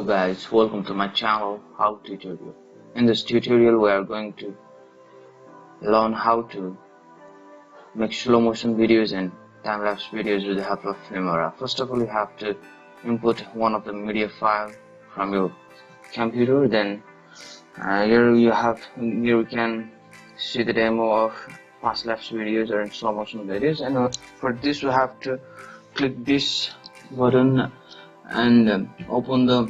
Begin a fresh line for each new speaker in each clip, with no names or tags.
Hello guys, welcome to my channel How Tutorial. In this tutorial we are going to learn how to make slow motion videos and time-lapse videos with the help of Filmora. First of all, you have to input one of the media file from your computer. Then here you can see the demo of fast-lapse videos or slow motion videos, and for this we have to click this button and open the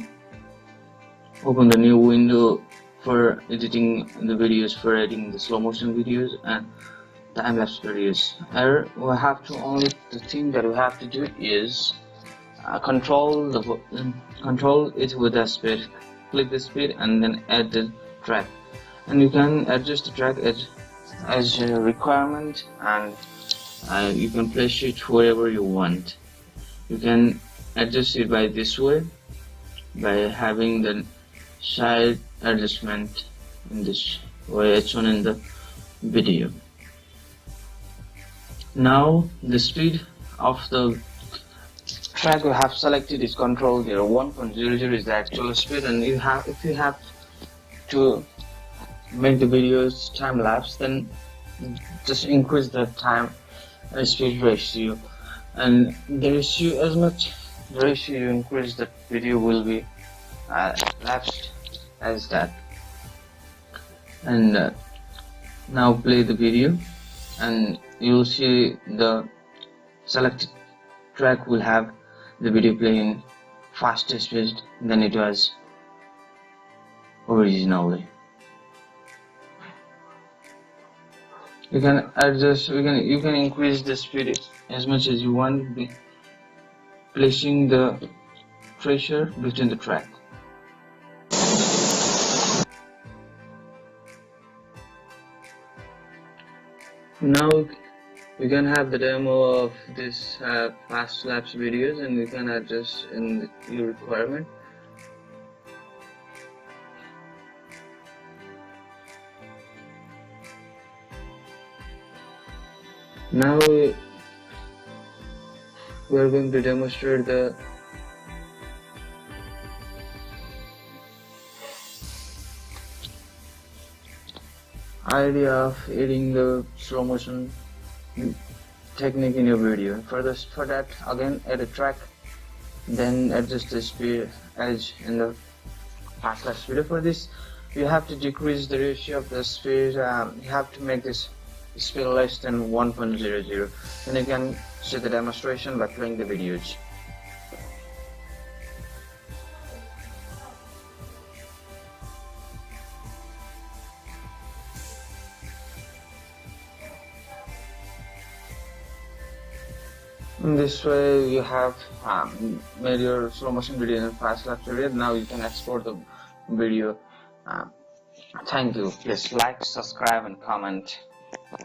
new window for editing the videos, for editing the slow motion videos and time-lapse videos. Here we have to the thing that we have to do is control it with the speed. Click the speed and then add the track, and you can adjust the track as a requirement, and you can place it wherever you want. You can adjust it by this way, by having the side adjustment in this way as shown in the video. Now the speed of the track we have selected is controlled here. 1.00 is the actual speed, and if you have to make the videos time lapse, then just increase the time speed ratio, and the ratio, as much ratio you increase, the video will be lapsed as that. And now play the video, and you'll see the selected track will have the video playing faster speed than it was originally. You can adjust, you can increase the speed as much as you want, placing the tracer between the track. Now we can have the demo of this fast lapse videos, and we can adjust in your requirement. Now we are going to demonstrate the idea of editing the slow motion technique in your video. For that, again, add a track, then adjust the speed as in the fast lapse video. For this, you have to decrease the ratio of the speed. You have to make this speed less than 1.00. Then you can see the demonstration by playing the videos. In this way, you have made your slow motion video in fast lapse video. Now you can export the video. Thank you. Please like, subscribe, and comment.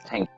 Thank you.